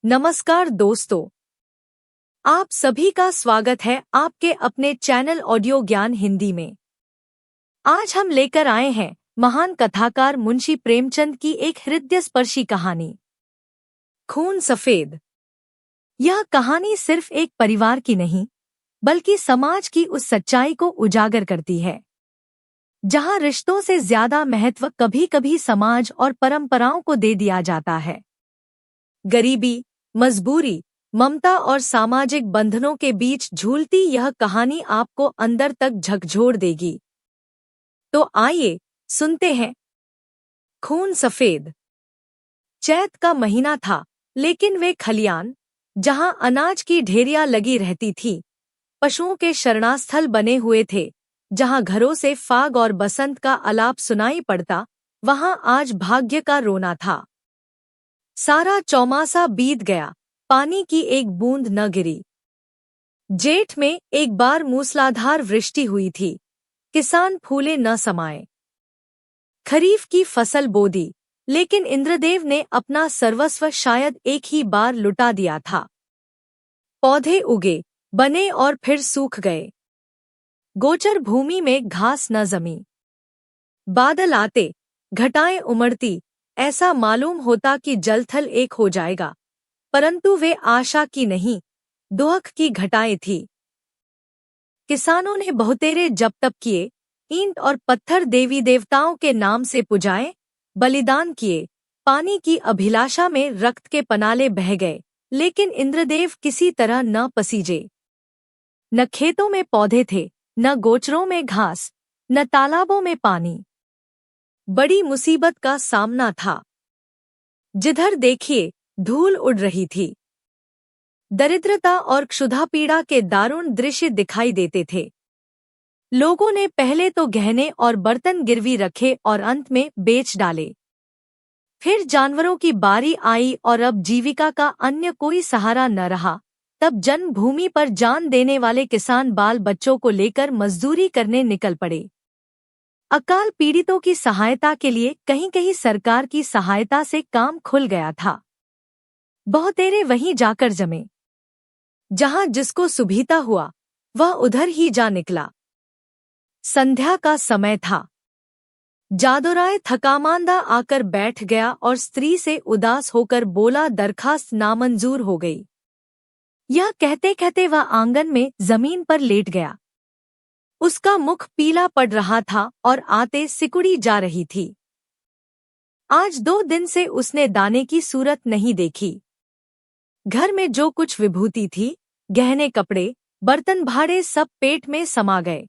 नमस्कार दोस्तों, आप सभी का स्वागत है आपके अपने चैनल ऑडियो ज्ञान हिंदी में। आज हम लेकर आए हैं महान कथाकार मुंशी प्रेमचंद की एक हृदयस्पर्शी कहानी, खून सफेद। यह कहानी सिर्फ एक परिवार की नहीं, बल्कि समाज की उस सच्चाई को उजागर करती है जहां रिश्तों से ज्यादा महत्व कभी-कभी समाज और परंपराओं को दे दिया जाता है। गरीबी, मजबूरी, ममता और सामाजिक बंधनों के बीच झूलती यह कहानी आपको अंदर तक झकझोर देगी। तो आइए सुनते हैं। खून सफेद। चैत का महीना था, लेकिन वे खलियान, जहां अनाज की ढेरियां लगी रहती थी, पशुओं के शरणास्थल बने हुए थे, जहां घरों से फाग और बसंत का आलाप सुनाई पड़ता, वहां आज भाग्य का रोना था। सारा चौमासा बीत गया, पानी की एक बूंद न गिरी। जेठ में एक बार मूसलाधार वृष्टि हुई थी, किसान फूले न समाये। खरीफ की फसल बो दी, लेकिन इंद्रदेव ने अपना सर्वस्व शायद एक ही बार लुटा दिया था। पौधे उगे, बने और फिर सूख गए। गोचर भूमि में घास न जमी। बादल आते, घटाएं उमड़ती, ऐसा मालूम होता कि जलथल एक हो जाएगा, परंतु वे आशा की नहीं, दुख की घटाएं थी। किसानों ने बहुतेरे जप तप किए, ईंट और पत्थर देवी देवताओं के नाम से पुजाए, बलिदान किए, पानी की अभिलाषा में रक्त के पनाले बह गए, लेकिन इंद्रदेव किसी तरह न पसीजे। न खेतों में पौधे थे, न गोचरों में घास, न तालाबों में पानी। बड़ी मुसीबत का सामना था। जिधर देखिए धूल उड़ रही थी। दरिद्रता और क्षुधा पीड़ा के दारुण दृश्य दिखाई देते थे। लोगों ने पहले तो गहने और बर्तन गिरवी रखे और अंत में बेच डाले। फिर जानवरों की बारी आई और अब जीविका का अन्य कोई सहारा न रहा। तब जन्मभूमि पर जान देने वाले किसान बाल बच्चों को लेकर मजदूरी करने निकल पड़े। अकाल पीड़ितों की सहायता के लिए कहीं-कहीं सरकार की सहायता से काम खुल गया था। बहुतेरे वहीं जाकर जमे। जहां जिसको सुभीता हुआ, वह उधर ही जा निकला। संध्या का समय था। जादूराय थकामांदा आकर बैठ गया और स्त्री से उदास होकर बोला, दरखास्त नामंजूर हो गई। यह कहते कहते वह आंगन में जमीन पर लेट गया। उसका मुख पीला पड़ रहा था और आते सिकुड़ी जा रही थी। आज 2 दिन से उसने दाने की सूरत नहीं देखी। घर में जो कुछ विभूति थी, गहने कपड़े, बर्तन भाड़े सब पेट में समा गए।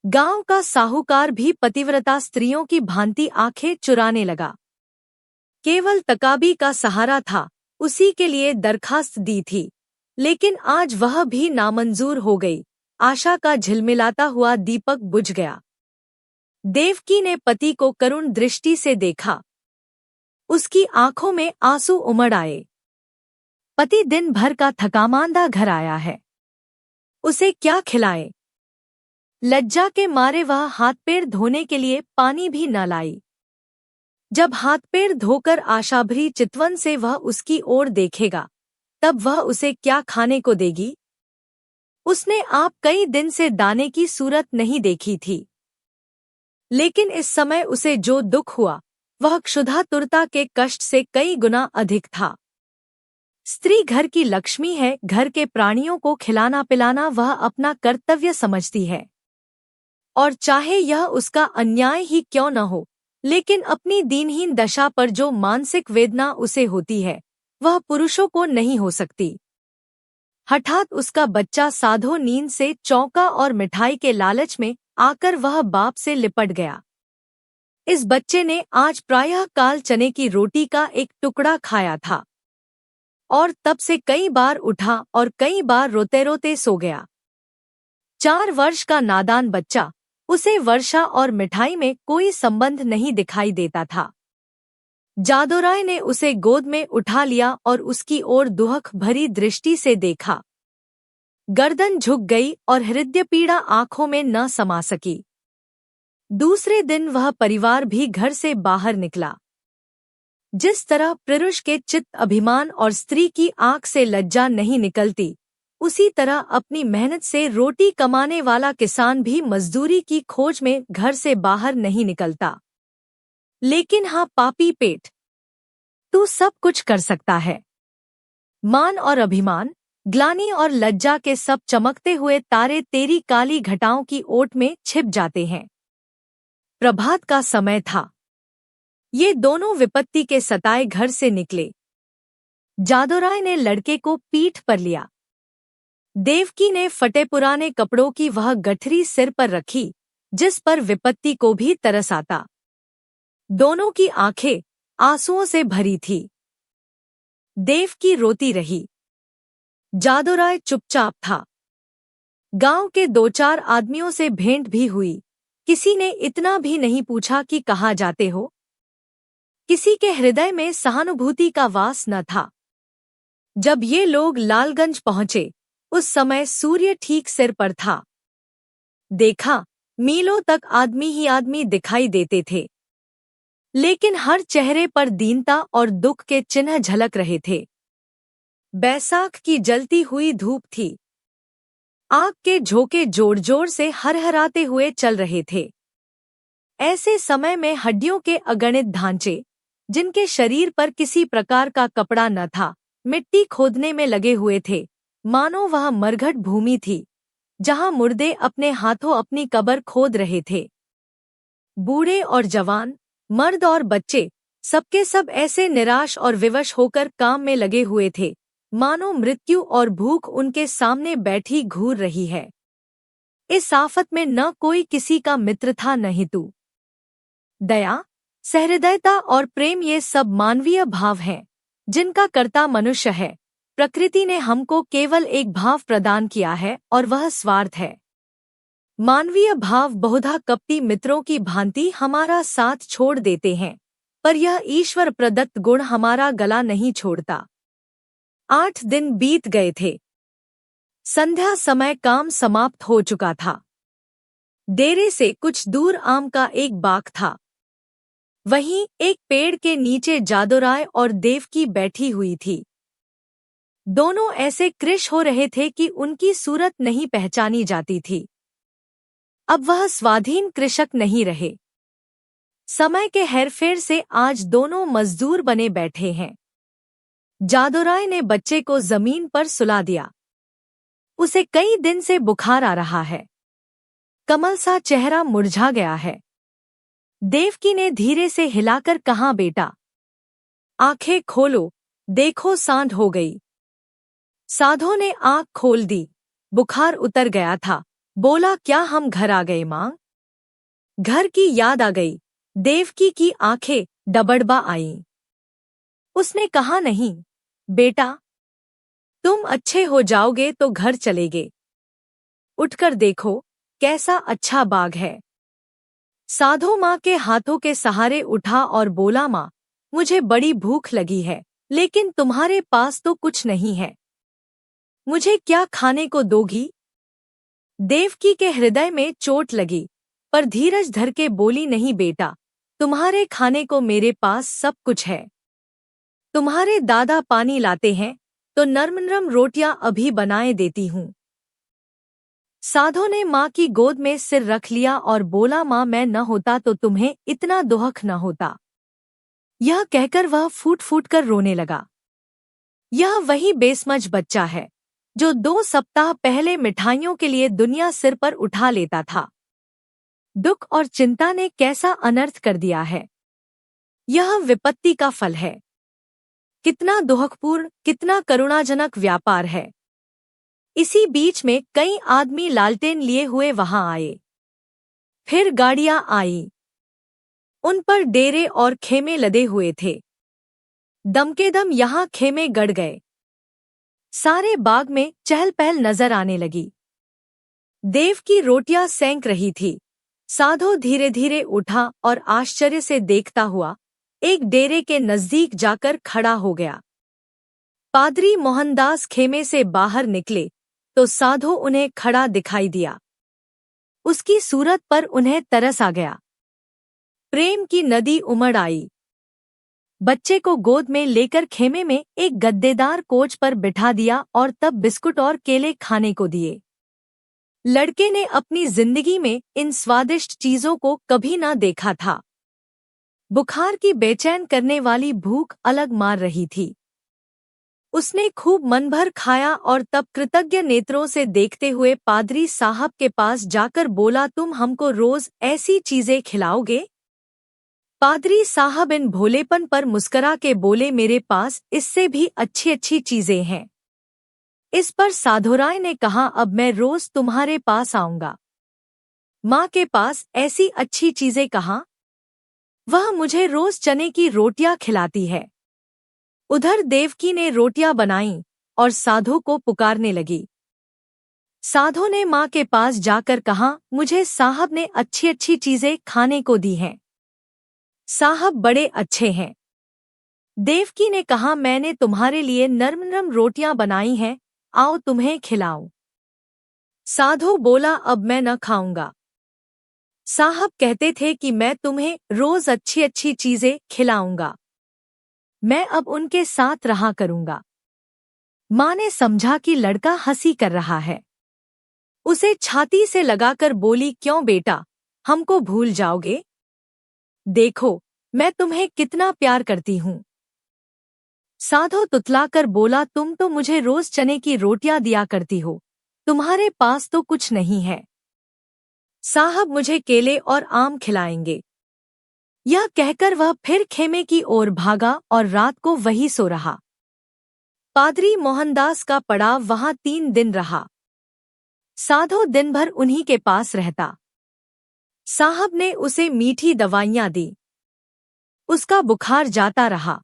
गांव का साहूकार भी पतिव्रता स्त्रियों की भांति आंखें चुराने लगा। केवल तकाबी का सहारा था, उसी के लिए दरखास्त दी थी, लेकिन आज वह भी नामंजूर हो गई। आशा का झिलमिलाता हुआ दीपक बुझ गया। देवकी ने पति को करुण दृष्टि से देखा। उसकी आंखों में आंसू उमड़ आए। पति दिन भर का थकामांदा घर आया है, उसे क्या खिलाए? लज्जा के मारे वह हाथ पैर धोने के लिए पानी भी न लाई। जब हाथ पैर धोकर आशाभरी चितवन से वह उसकी ओर देखेगा, तब वह उसे क्या खाने को देगी? उसने आप कई दिन से दाने की सूरत नहीं देखी थी, लेकिन इस समय उसे जो दुख हुआ, वह क्षुधातुरता के कष्ट से कई गुना अधिक था। स्त्री घर की लक्ष्मी है, घर के प्राणियों को खिलाना पिलाना वह अपना कर्तव्य समझती है। और चाहे यह उसका अन्याय ही क्यों न हो, लेकिन अपनी दीनहीन दशा पर जो मानसिक वेदना उसे होती है, वह पुरुषों को नहीं हो सकती। हठात उसका बच्चा साधो नींद से चौंका और मिठाई के लालच में आकर वह बाप से लिपट गया। इस बच्चे ने आज प्रायः काल चने की रोटी का एक टुकड़ा खाया था और तब से कई बार उठा और कई बार रोते रोते सो गया। 4 वर्ष का नादान बच्चा, उसे वर्षा और मिठाई में कोई संबंध नहीं दिखाई देता था। जादूराय ने उसे गोद में उठा लिया और उसकी ओर दुहक भरी दृष्टि से देखा। गर्दन झुक गई और हृदय पीड़ा आंखों में न समा सकी। दूसरे दिन वह परिवार भी घर से बाहर निकला। जिस तरह पुरुष के चित्त अभिमान और स्त्री की आंख से लज्जा नहीं निकलती, उसी तरह अपनी मेहनत से रोटी कमाने वाला किसान भी मजदूरी की खोज में घर से बाहर नहीं निकलता। लेकिन हाँ पापी पेट, तू सब कुछ कर सकता है। मान और अभिमान, ग्लानि और लज्जा के सब चमकते हुए तारे तेरी काली घटाओं की ओट में छिप जाते हैं। प्रभात का समय था। ये दोनों विपत्ति के सताए घर से निकले। जादूराय ने लड़के को पीठ पर लिया। देवकी ने फटे पुराने कपड़ों की वह गठरी सिर पर रखी जिस पर विपत्ति को भी तरस आता। दोनों की आंखें आंसुओं से भरी थी। देवकी रोती रही। जादूराय चुपचाप था। गांव के 2-4 आदमियों से भेंट भी हुई। किसी ने इतना भी नहीं पूछा कि कहाँ जाते हो। किसी के हृदय में सहानुभूति का वास न था। जब ये लोग लालगंज पहुंचे, उस समय सूर्य ठीक सिर पर था। देखा, मीलों तक आदमी ही आदमी दिखाई देते थे, लेकिन हर चेहरे पर दीनता और दुख के चिन्ह झलक रहे थे। बैसाख की जलती हुई धूप थी। आग के झोंके जोर जोर से हरहराते हुए चल रहे थे। ऐसे समय में हड्डियों के अगणित ढांचे, जिनके शरीर पर किसी प्रकार का कपड़ा न था, मिट्टी खोदने में लगे हुए थे, मानो वह मरघट भूमि थी जहां मुर्दे अपने हाथों अपनी कब्र खोद रहे थे। बूढ़े और जवान, मर्द और बच्चे, सबके सब ऐसे निराश और विवश होकर काम में लगे हुए थे, मानो मृत्यु और भूख उनके सामने बैठी घूर रही है। इस आफत में न कोई किसी का मित्र था, न हितु। दया, सहृदयता और प्रेम ये सब मानवीय भाव हैं, जिनका कर्ता मनुष्य है। प्रकृति ने हमको केवल एक भाव प्रदान किया है और वह स्वार्थ है। मानवीय भाव बहुधा कपटी मित्रों की भांति हमारा साथ छोड़ देते हैं, पर यह ईश्वर प्रदत्त गुण हमारा गला नहीं छोड़ता। 8 दिन बीत गए थे। संध्या समय काम समाप्त हो चुका था। डेरे से कुछ दूर आम का एक बाग था। वहीं एक पेड़ के नीचे जादूराय और देवकी बैठी हुई थी। दोनों ऐसे कृश हो रहे थे कि उनकी सूरत नहीं पहचानी जाती थी। अब वह स्वाधीन कृषक नहीं रहे। समय के हेरफेर से आज दोनों मजदूर बने बैठे हैं। जादूराय ने बच्चे को जमीन पर सुला दिया। उसे कई दिन से बुखार आ रहा है। कमल सा चेहरा मुरझा गया है। देवकी ने धीरे से हिलाकर कहा, बेटा, आंखें खोलो, देखो सांझ हो गई। साधो ने आंख खोल दी। बुखार उतर गया था। बोला, क्या हम घर आ गए मां? घर की याद आ गई। देवकी की आंखें डबडबा आईं। उसने कहा, नहीं बेटा, तुम अच्छे हो जाओगे तो घर चलेगे। उठकर देखो कैसा अच्छा बाग है। साधो माँ के हाथों के सहारे उठा और बोला, माँ, मुझे बड़ी भूख लगी है, लेकिन तुम्हारे पास तो कुछ नहीं है। मुझे क्या खाने को दोगी? देवकी के हृदय में चोट लगी, पर धीरज धर के बोली, नहीं बेटा, तुम्हारे खाने को मेरे पास सब कुछ है। तुम्हारे दादा पानी लाते हैं तो नरम नरम रोटियां अभी बनाए देती हूँ। साधो ने माँ की गोद में सिर रख लिया और बोला, माँ, मैं न होता तो तुम्हें इतना दुख न होता। यह कहकर वह फूट फूट कर रोने लगा। यह वही बेसमझ बच्चा है जो 2 सप्ताह पहले मिठाइयों के लिए दुनिया सिर पर उठा लेता था। दुख और चिंता ने कैसा अनर्थ कर दिया है। यह विपत्ति का फल है। कितना दुखपूर्ण, कितना करुणाजनक व्यापार है। इसी बीच में कई आदमी लालटेन लिए हुए वहां आए। फिर गाड़ियां आईं। उन पर डेरे और खेमे लदे हुए थे। दमकेदम यहाँ खेमे गड़ गए। सारे बाग में चहल पहल नजर आने लगी। देव की रोटियां सेंक रही थी। साधो धीरे धीरे उठा और आश्चर्य से देखता हुआ एक डेरे के नजदीक जाकर खड़ा हो गया। पादरी मोहनदास खेमे से बाहर निकले तो साधो उन्हें खड़ा दिखाई दिया। उसकी सूरत पर उन्हें तरस आ गया। प्रेम की नदी उमड़ आई। बच्चे को गोद में लेकर खेमे में एक गद्देदार कोच पर बिठा दिया और तब बिस्कुट और केले खाने को दिए। लड़के ने अपनी जिंदगी में इन स्वादिष्ट चीजों को कभी ना देखा था। बुखार की बेचैन करने वाली भूख अलग मार रही थी। उसने खूब मन भर खाया और तब कृतज्ञ नेत्रों से देखते हुए पादरी साहब के पास जाकर बोला, तुम हमको रोज ऐसी चीजें खिलाओगे? पादरी साहब इन भोलेपन पर मुस्करा के बोले, मेरे पास इससे भी अच्छी अच्छी चीजें हैं। इस पर साधुराय ने कहा, अब मैं रोज तुम्हारे पास आऊंगा। माँ के पास ऐसी अच्छी चीजें कहाँ? वह मुझे रोज चने की रोटियां खिलाती है। उधर देवकी ने रोटियां बनाईं और साधु को पुकारने लगी। साधु ने माँ के पास जाकर कहा, मुझे साहब ने अच्छी अच्छी चीजें खाने को दी हैं। साहब बड़े अच्छे हैं। देवकी ने कहा, मैंने तुम्हारे लिए नरम नरम रोटियां बनाई हैं, आओ तुम्हें खिलाऊं। साधु बोला, अब मैं न खाऊंगा। साहब कहते थे कि मैं तुम्हें रोज अच्छी अच्छी चीजें खिलाऊंगा। मैं अब उनके साथ रहा करूंगा। माँ ने समझा कि लड़का हंसी कर रहा है। उसे छाती से लगाकर बोली, क्यों बेटा, हमको भूल जाओगे? देखो मैं तुम्हें कितना प्यार करती हूँ। साधु तुतलाकर बोला, तुम तो मुझे रोज चने की रोटियां दिया करती हो, तुम्हारे पास तो कुछ नहीं है। साहब मुझे केले और आम खिलाएंगे। यह कहकर वह फिर खेमे की ओर भागा और रात को वही सो रहा। पादरी मोहनदास का पड़ाव वहां 3 दिन रहा। साधु दिन भर उन्हीं के पास रहता। साहब ने उसे मीठी दवाइयां दी। उसका बुखार जाता रहा।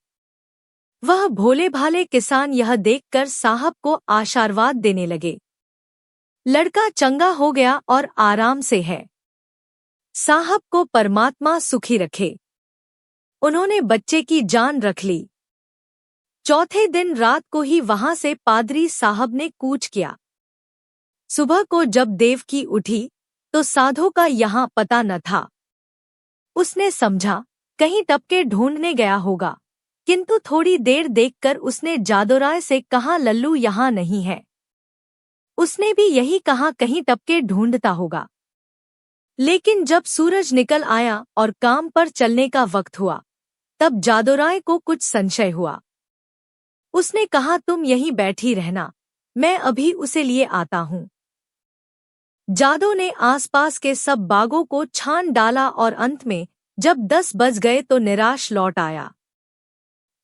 वह भोले भाले किसान यह देखकर साहब को आशीर्वाद देने लगे। लड़का चंगा हो गया और आराम से है। साहब को परमात्मा सुखी रखे। उन्होंने बच्चे की जान रख ली। चौथे दिन रात को ही वहां से पादरी साहब ने कूच किया। सुबह को जब देवकी उठी तो साधु का यहाँ पता न था। उसने समझा कहीं टपके ढूंढने गया होगा, किंतु थोड़ी देर देखकर उसने जादूराय से कहा, लल्लू यहाँ नहीं है। उसने भी यही कहा, कहीं टपके ढूंढता होगा। लेकिन जब सूरज निकल आया और काम पर चलने का वक्त हुआ, तब जादूराय को कुछ संशय हुआ। उसने कहा, तुम यहीं बैठी रहना, मैं अभी उसे लिए आता हूँ। जादू ने आसपास के सब बागों को छान डाला और अंत में जब 10 बज गए तो निराश लौट आया।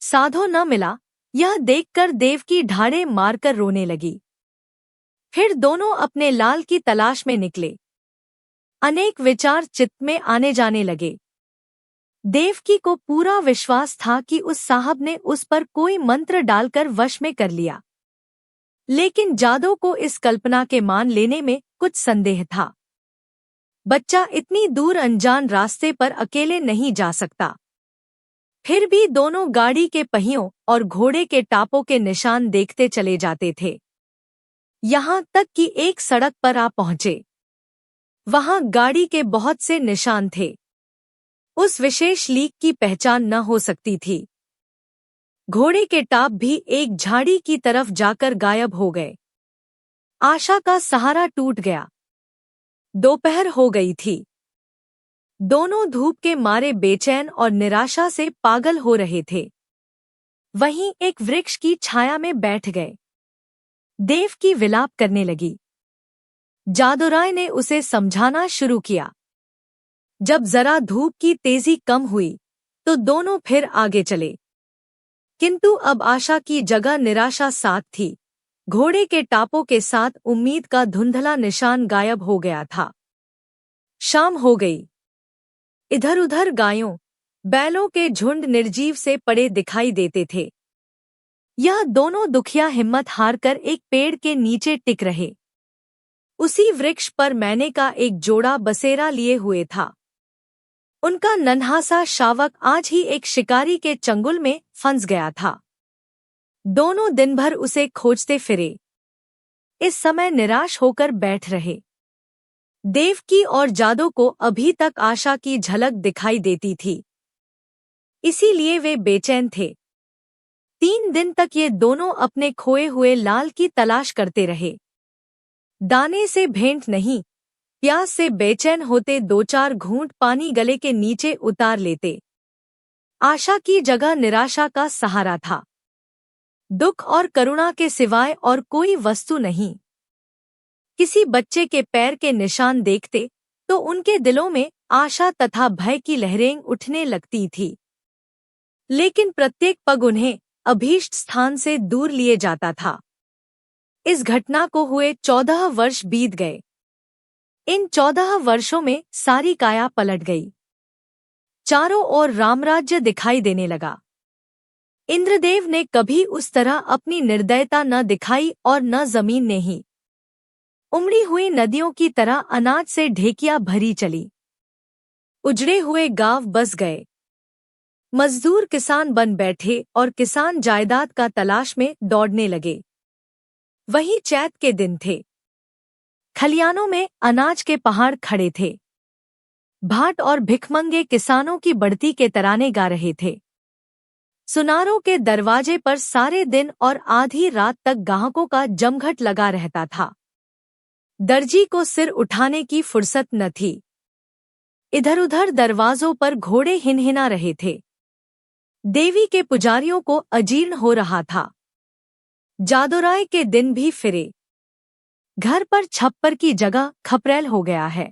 साधु न मिला, यह देखकर देवकी ढाड़े मारकर रोने लगी। फिर दोनों अपने लाल की तलाश में निकले। अनेक विचार चित्त में आने जाने लगे। देवकी को पूरा विश्वास था कि उस साहब ने उस पर कोई मंत्र डालकर वश में कर लिया, लेकिन जादू को इस कल्पना के मान लेने में कुछ संदेह था। बच्चा इतनी दूर अनजान रास्ते पर अकेले नहीं जा सकता। फिर भी दोनों गाड़ी के पहियों और घोड़े के टापों के निशान देखते चले जाते थे, यहाँ तक कि एक सड़क पर आ पहुंचे। वहां गाड़ी के बहुत से निशान थे। उस विशेष लीक की पहचान न हो सकती थी। घोड़े के टाप भी एक झाड़ी की तरफ जाकर गायब हो गए। आशा का सहारा टूट गया। दोपहर हो गई थी। दोनों धूप के मारे बेचैन और निराशा से पागल हो रहे थे। वहीं एक वृक्ष की छाया में बैठ गए। देवकी विलाप करने लगी। जादूराय ने उसे समझाना शुरू किया। जब जरा धूप की तेजी कम हुई तो दोनों फिर आगे चले, किंतु अब आशा की जगह निराशा साथ थी। घोड़े के टापों के साथ उम्मीद का धुंधला निशान गायब हो गया था। शाम हो गई। इधर उधर गायों बैलों के झुंड निर्जीव से पड़े दिखाई देते थे। यह दोनों दुखिया हिम्मत हारकर एक पेड़ के नीचे टिक रहे। उसी वृक्ष पर मैने का एक जोड़ा बसेरा लिए हुए था। उनका नन्हा सा शावक आज ही एक शिकारी के चंगुल में फंस गया था। दोनों दिन भर उसे खोजते फिरे। इस समय निराश होकर बैठ रहे। देवकी और जादू को अभी तक आशा की झलक दिखाई देती थी। इसीलिए वे बेचैन थे। 3 दिन तक ये दोनों अपने खोए हुए लाल की तलाश करते रहे। दाने से भेंट नहीं, प्यास से बेचैन होते 2-4 घूंट पानी गले के नीचे उतार लेते। आशा की जगह निराशा का सहारा था। दुख और करुणा के सिवाय और कोई वस्तु नहीं। किसी बच्चे के पैर के निशान देखते तो उनके दिलों में आशा तथा भय की लहरें उठने लगती थी। लेकिन प्रत्येक पग उन्हें अभीष्ट स्थान से दूर लिए जाता था। इस घटना को हुए 14 वर्ष बीत गए। इन 14 वर्षों में सारी काया पलट गई। चारों ओर रामराज्य दिखाई देने लगा। इंद्रदेव ने कभी उस तरह अपनी निर्दयता न दिखाई और न जमीन ने ही। उमड़ी हुई नदियों की तरह अनाज से ढेकियां भरी चली। उजड़े हुए गांव बस गए। मजदूर किसान बन बैठे और किसान जायदाद का तलाश में दौड़ने लगे। वही चैत के दिन थे। खलियानों में अनाज के पहाड़ खड़े थे। भाट और भिखमंगे किसानों की बढ़ती के तराने गा रहे थे। सुनारों के दरवाजे पर सारे दिन और आधी रात तक ग्राहकों का जमघट लगा रहता था। दर्जी को सिर उठाने की फुर्सत न थी। इधर-उधर दरवाजों पर घोड़े हिनहिना रहे थे। देवी के पुजारियों को अजीर्ण हो रहा था। जादोराय के दिन भी फिरे। घर पर छप्पर की जगह खपरेल हो गया है।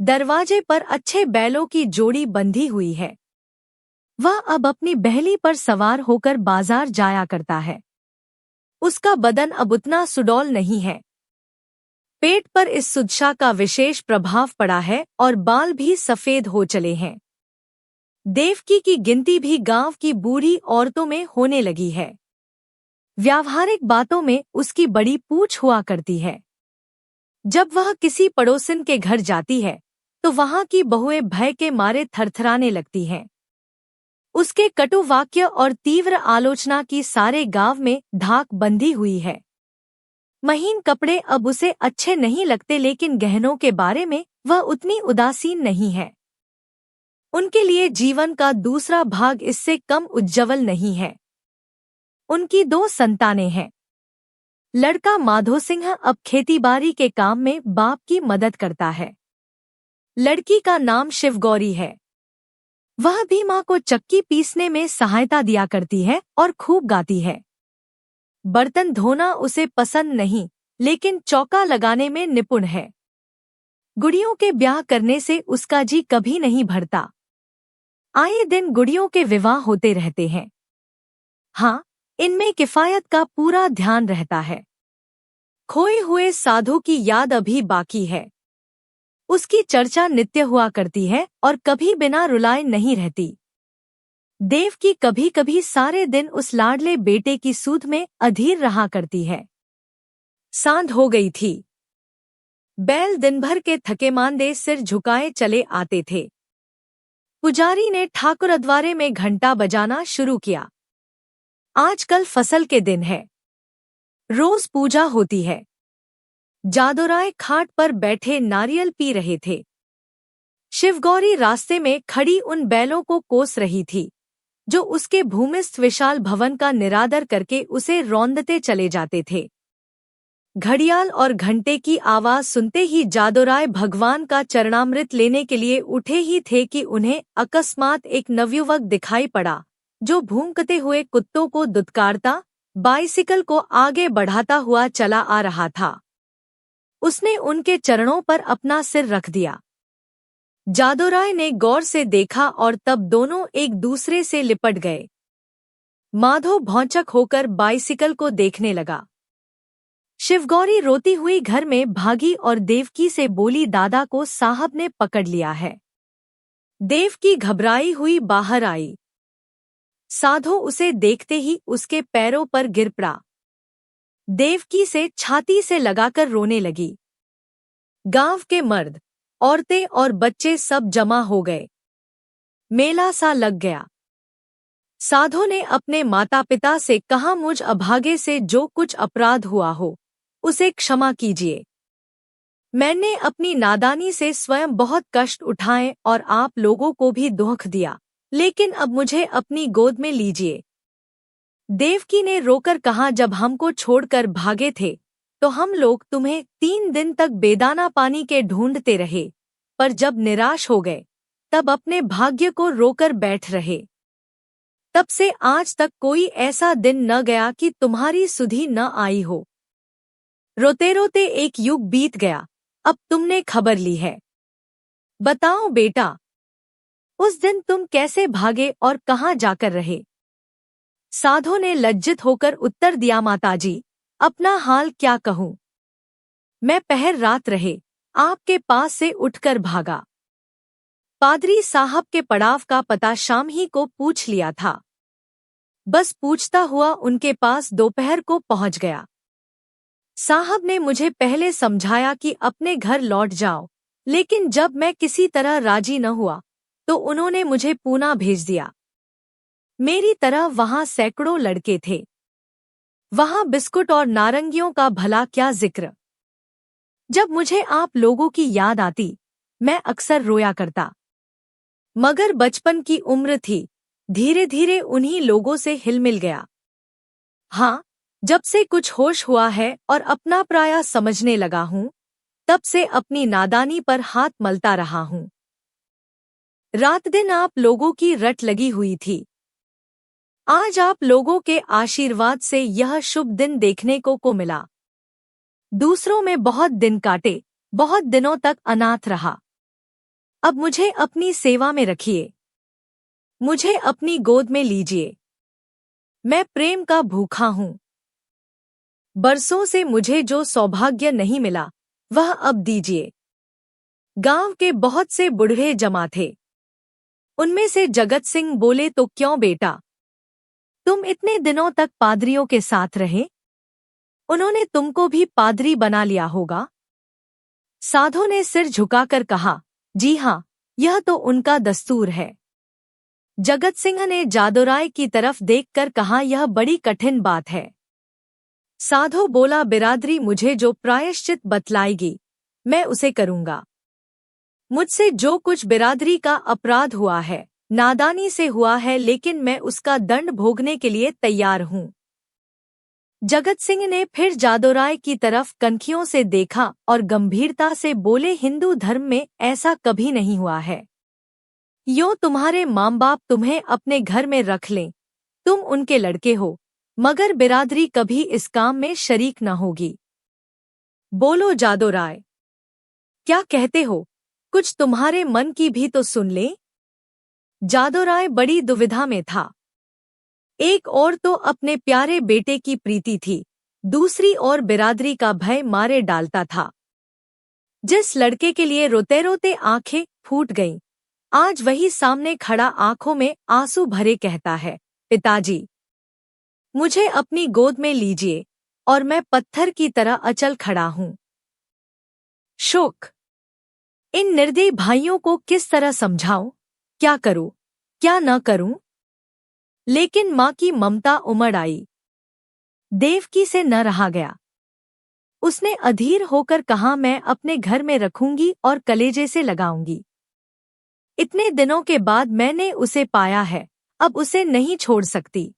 दरवाजे पर अच्छे बैलों की जोड़ी बंधी हुई है। वह अब अपनी बहली पर सवार होकर बाजार जाया करता है। उसका बदन अब उतना सुडौल नहीं है। पेट पर इस सुदशा का विशेष प्रभाव पड़ा है और बाल भी सफेद हो चले हैं। देवकी की गिनती भी गांव की बूढ़ी औरतों में होने लगी है। व्यावहारिक बातों में उसकी बड़ी पूछ हुआ करती है। जब वह किसी पड़ोसिन के घर जाती है तो वहां की बहुएं भय के मारे थरथराने लगती हैं। उसके कटु वाक्य और तीव्र आलोचना की सारे गांव में धाक बंधी हुई है। महीन कपड़े अब उसे अच्छे नहीं लगते, लेकिन गहनों के बारे में वह उतनी उदासीन नहीं है। उनके लिए जीवन का दूसरा भाग इससे कम उज्ज्वल नहीं है। उनकी 2 संतानें हैं। लड़का माधो सिंह अब खेतीबाड़ी के काम में बाप की मदद करता है। लड़की का नाम शिवगौरी है। वह भी माँ को चक्की पीसने में सहायता दिया करती है और खूब गाती है। बर्तन धोना उसे पसंद नहीं, लेकिन चौका लगाने में निपुण है। गुड़ियों के ब्याह करने से उसका जी कभी नहीं भरता। आए दिन गुड़ियों के विवाह होते रहते हैं। हाँ, इनमें किफायत का पूरा ध्यान रहता है। खोए हुए साधु की याद अभी बाकी है। उसकी चर्चा नित्य हुआ करती है और कभी बिना रुलाए नहीं रहती। देव की कभी कभी सारे दिन उस लाडले बेटे की सूध में अधीर रहा करती है। सांझ हो गई थी। बैल दिन भर के थके मांदे सिर झुकाए चले आते थे। पुजारी ने ठाकुरद्वारे में घंटा बजाना शुरू किया। आजकल फसल के दिन है। रोज पूजा होती है। जादोराय खाट पर बैठे नारियल पी रहे थे। शिवगौरी रास्ते में खड़ी उन बैलों को कोस रही थी जो उसके भूमिस्थ विशाल भवन का निरादर करके उसे रौंदते चले जाते थे। घड़ियाल और घंटे की आवाज सुनते ही जादोराय भगवान का चरणामृत लेने के लिए उठे ही थे कि उन्हें अकस्मात एक नवयुवक दिखाई पड़ा जो भूंकते हुए कुत्तों को दुत्कारता बाइसिकल को आगे बढ़ाता हुआ चला आ रहा था। उसने उनके चरणों पर अपना सिर रख दिया। जादोराय ने गौर से देखा और तब दोनों एक दूसरे से लिपट गए। माधो भौंचक होकर बाइसिकल को देखने लगा। शिवगौरी रोती हुई घर में भागी और देवकी से बोली, दादा को साहब ने पकड़ लिया है। देवकी घबराई हुई बाहर आई। साधो उसे देखते ही उसके पैरों पर गिर पड़ा। देवकी से छाती से लगाकर रोने लगी। गांव के मर्द, औरतें और बच्चे सब जमा हो गए। मेला सा लग गया। साधो ने अपने माता पिता से कहा, मुझ अभागे से जो कुछ अपराध हुआ हो उसे क्षमा कीजिए। मैंने अपनी नादानी से स्वयं बहुत कष्ट उठाए और आप लोगों को भी दुख दिया, लेकिन अब मुझे अपनी गोद में लीजिए। देवकी ने रोकर कहा, जब हमको छोड़कर भागे थे तो हम लोग तुम्हें 3 दिन तक बेदाना पानी के ढूंढते रहे, पर जब निराश हो गए तब अपने भाग्य को रोकर बैठ रहे। तब से आज तक कोई ऐसा दिन न गया कि तुम्हारी सुधि न आई हो। रोते रोते एक युग बीत गया, अब तुमने खबर ली है। बताओ बेटा, उस दिन तुम कैसे भागे और कहाँ जाकर रहे? साधो ने लज्जित होकर उत्तर दिया, माताजी, अपना हाल क्या कहूँ। मैं पहर रात रहे आपके पास से उठकर भागा। पादरी साहब के पड़ाव का पता शाम ही को पूछ लिया था। बस पूछता हुआ उनके पास दोपहर को पहुंच गया। साहब ने मुझे पहले समझाया कि अपने घर लौट जाओ, लेकिन जब मैं किसी तरह राजी न हुआ तो उन्होंने मुझे पूना भेज दिया। मेरी तरह वहां सैकड़ों लड़के थे। वहां बिस्कुट और नारंगियों का भला क्या जिक्र। जब मुझे आप लोगों की याद आती मैं अक्सर रोया करता, मगर बचपन की उम्र थी, धीरे धीरे उन्हीं लोगों से हिलमिल गया। हाँ, जब से कुछ होश हुआ है और अपना प्राय समझने लगा हूँ, तब से अपनी नादानी पर हाथ मलता रहा हूँ। रात दिन आप लोगों की रट लगी हुई थी। आज आप लोगों के आशीर्वाद से यह शुभ दिन देखने को मिला। दूसरों में बहुत दिन काटे, बहुत दिनों तक अनाथ रहा। अब मुझे अपनी सेवा में रखिए, मुझे अपनी गोद में लीजिए। मैं प्रेम का भूखा हूँ। बरसों से मुझे जो सौभाग्य नहीं मिला वह अब दीजिए। गांव के बहुत से बूढ़े जमा थे। उनमें से जगत सिंह बोले, तो क्यों बेटा, तुम इतने दिनों तक पादरियों के साथ रहे, उन्होंने तुमको भी पादरी बना लिया होगा। साधो ने सिर झुकाकर कहा, जी हाँ, यह तो उनका दस्तूर है। जगत सिंह ने जादोराय की तरफ देखकर कहा, यह बड़ी कठिन बात है। साधो बोला, बिरादरी मुझे जो प्रायश्चित बतलाएगी मैं उसे करूंगा। मुझसे जो कुछ बिरादरी का अपराध हुआ है, नादानी से हुआ है, लेकिन मैं उसका दंड भोगने के लिए तैयार हूँ। जगत सिंह ने फिर जादोराय की तरफ कनखियों से देखा और गंभीरता से बोले, हिंदू धर्म में ऐसा कभी नहीं हुआ है। यो तुम्हारे माँ बाप तुम्हें अपने घर में रख लें, तुम उनके लड़के हो, मगर बिरादरी कभी इस काम में शरीक न होगी। बोलो जादोराय, क्या कहते हो? कुछ तुम्हारे मन की भी तो सुन ले। जादोराय बड़ी दुविधा में था। एक ओर तो अपने प्यारे बेटे की प्रीति थी, दूसरी ओर बिरादरी का भय मारे डालता था। जिस लड़के के लिए रोते रोते आंखें फूट गईं, आज वही सामने खड़ा आंखों में आंसू भरे कहता है, पिताजी, मुझे अपनी गोद में लीजिए और मैं पत्थर की तरह अचल खड़ा हूँ। शोक। इन निर्दयी भाइयों को किस तरह समझाऊं, क्या करूं, क्या न करूं? लेकिन माँ की ममता उमड़ आई। देवकी से न रहा गया। उसने अधीर होकर कहा, मैं अपने घर में रखूंगी और कलेजे से लगाऊंगी। इतने दिनों के बाद मैंने उसे पाया है, अब उसे नहीं छोड़ सकती।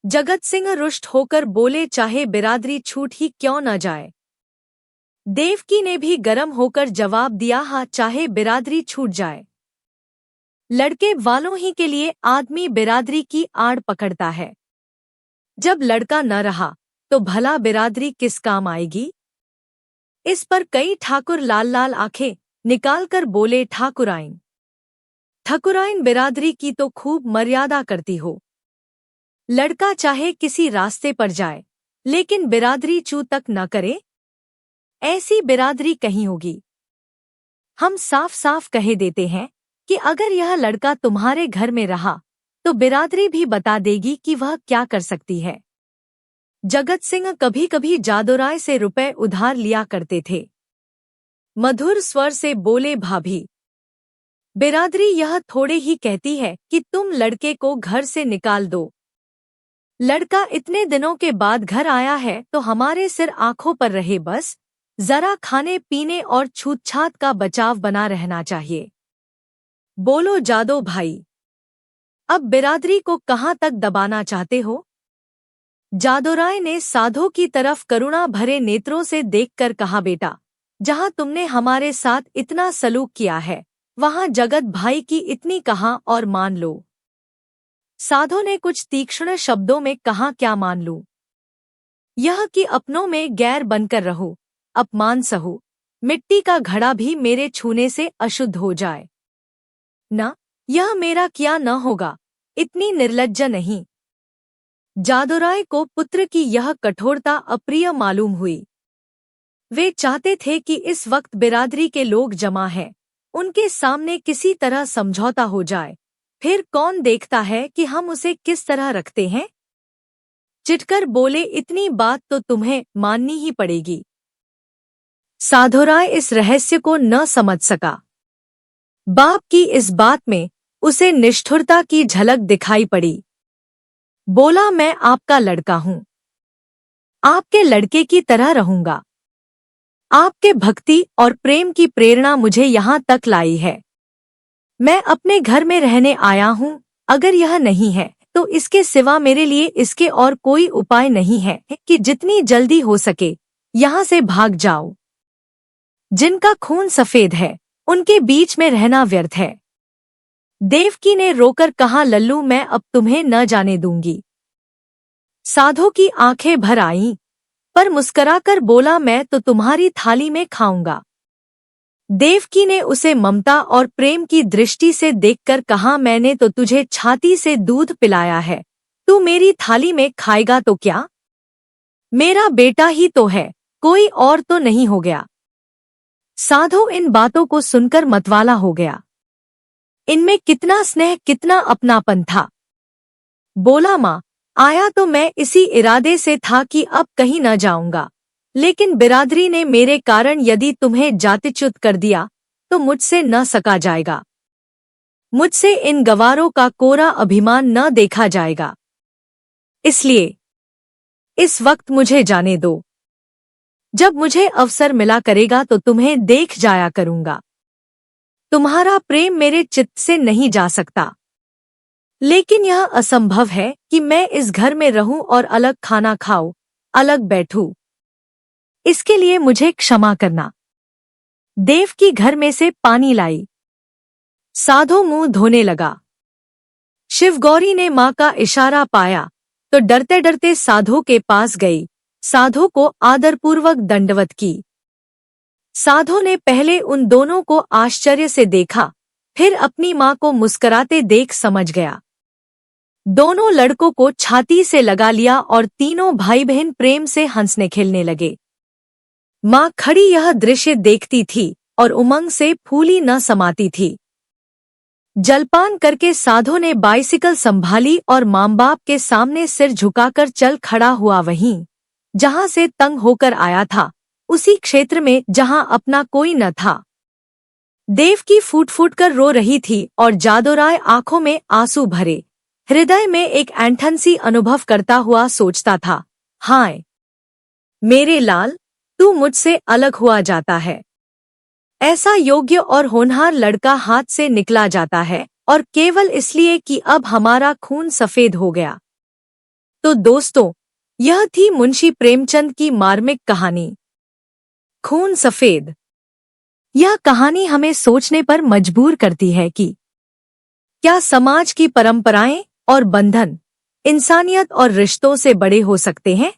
जगत सिंह रुष्ट होकर बोले, चाहे बिरादरी छूट ही क्यों न जाए। देवकी ने भी गर्म होकर जवाब दिया, हाँ, चाहे बिरादरी छूट जाए। लड़के वालों ही के लिए आदमी बिरादरी की आड़ पकड़ता है। जब लड़का न रहा तो भला बिरादरी किस काम आएगी? इस पर कई ठाकुर लाल लाल आंखें निकालकर बोले, ठाकुराइन, ठाकुराइन बिरादरी की तो खूब मर्यादा करती हो। लड़का चाहे किसी रास्ते पर जाए, लेकिन बिरादरी चू तक न करे, ऐसी बिरादरी कहीं होगी। हम साफ साफ कहे देते हैं कि अगर यह लड़का तुम्हारे घर में रहा तो बिरादरी भी बता देगी कि वह क्या कर सकती है। जगत सिंह कभी कभी जादोराय से रुपए उधार लिया करते थे। मधुर स्वर से बोले, भाभी, बिरादरी यह थोड़े ही कहती है कि तुम लड़के को घर से निकाल दो। लड़का इतने दिनों के बाद घर आया है तो हमारे सिर आंखों पर रहे, बस जरा खाने पीने और छूतछात का बचाव बना रहना चाहिए। बोलो जादो भाई। अब बिरादरी को कहाँ तक दबाना चाहते हो? जादूराय ने साधो की तरफ करुणा भरे नेत्रों से देखकर कहा, बेटा, जहाँ तुमने हमारे साथ इतना सलूक किया है, वहाँ जगत भाई की इतनी कहाँ और मान लो। साधो ने कुछ तीक्ष्ण शब्दों में कहा, क्या मान लूं? यह कि अपनों में गैर बनकर रहूं, अपमान सहूं, मिट्टी का घड़ा भी मेरे छूने से अशुद्ध हो जाए। न, यह मेरा क्या न होगा, इतनी निर्लज्ज नहीं। जादूराय को पुत्र की यह कठोरता अप्रिय मालूम हुई। वे चाहते थे कि इस वक्त बिरादरी के लोग जमा हैं, उनके सामने किसी तरह समझौता हो जाए, फिर कौन देखता है कि हम उसे किस तरह रखते हैं। चिढ़कर बोले, इतनी बात तो तुम्हें माननी ही पड़ेगी। साधुराय इस रहस्य को न समझ सका। बाप की इस बात में उसे निष्ठुरता की झलक दिखाई पड़ी। बोला, मैं आपका लड़का हूँ, आपके लड़के की तरह रहूंगा। आपके भक्ति और प्रेम की प्रेरणा मुझे यहाँ तक लाई है। मैं अपने घर में रहने आया हूँ, अगर यह नहीं है तो इसके सिवा मेरे लिए इसके और कोई उपाय नहीं है कि जितनी जल्दी हो सके यहाँ से भाग जाओ। जिनका खून सफेद है उनके बीच में रहना व्यर्थ है। देवकी ने रोकर कहा, लल्लू, मैं अब तुम्हें न जाने दूंगी। साधो की आंखें भर आईं, पर मुस्कराकर बोला, मैं तो तुम्हारी थाली में खाऊंगा। देवकी ने उसे ममता और प्रेम की दृष्टि से देखकर कहा, मैंने तो तुझे छाती से दूध पिलाया है, तू मेरी थाली में खाएगा तो क्या? मेरा बेटा ही तो है, कोई और तो नहीं हो गया। साधो इन बातों को सुनकर मतवाला हो गया। इनमें कितना स्नेह, कितना अपनापन था। बोला, माँ, आया तो मैं इसी इरादे से था कि अब कहीं न जाऊंगा, लेकिन बिरादरी ने मेरे कारण यदि तुम्हें जातिच्युत कर दिया तो मुझसे न सका जाएगा। मुझसे इन गवारों का कोरा अभिमान न देखा जाएगा। इसलिए इस वक्त मुझे जाने दो। जब मुझे अवसर मिला करेगा तो तुम्हें देख जाया करूंगा। तुम्हारा प्रेम मेरे चित्त से नहीं जा सकता, लेकिन यह असंभव है कि मैं इस घर में रहूं और अलग खाना खाऊं, अलग बैठूं। इसके लिए मुझे क्षमा करना। देवकी घर में से पानी लाई। साधो मुंह धोने लगा। शिवगौरी ने माँ का इशारा पाया तो डरते डरते साधो के पास गई, साधो को आदरपूर्वक दंडवत की। साधो ने पहले उन दोनों को आश्चर्य से देखा, फिर अपनी माँ को मुस्कुराते देख समझ गया। दोनों लड़कों को छाती से लगा लिया और तीनों भाई बहन प्रेम से हंसने खेलने लगे। माँ खड़ी यह दृश्य देखती थी और उमंग से फूली न समाती थी। जलपान करके साधो ने बाइसिकल संभाली और माँ बाप के सामने सिर झुकाकर चल खड़ा हुआ, वहीं जहां से तंग होकर आया था, उसी क्षेत्र में जहां अपना कोई न था। देवकी फूट फूट कर रो रही थी और जादूराय आंखों में आंसू भरे, हृदय में एक ऐंठन सी अनुभव करता हुआ सोचता था, हाय मेरे लाल, तू मुझसे अलग हुआ जाता है। ऐसा योग्य और होनहार लड़का हाथ से निकला जाता है, और केवल इसलिए कि अब हमारा खून सफेद हो गया। तो दोस्तों, यह थी मुंशी प्रेमचंद की मार्मिक कहानी, खून सफेद। यह कहानी हमें सोचने पर मजबूर करती है कि क्या समाज की परंपराएं और बंधन इंसानियत और रिश्तों से बड़े हो सकते हैं?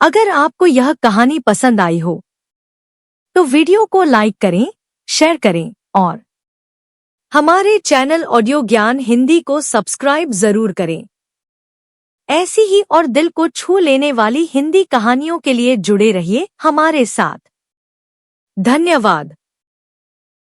अगर आपको यह कहानी पसंद आई हो तो वीडियो को लाइक करें, शेयर करें और हमारे चैनल ऑडियो ज्ञान हिंदी को सब्सक्राइब जरूर करें। ऐसी ही और दिल को छू लेने वाली हिंदी कहानियों के लिए जुड़े रहिए हमारे साथ। धन्यवाद।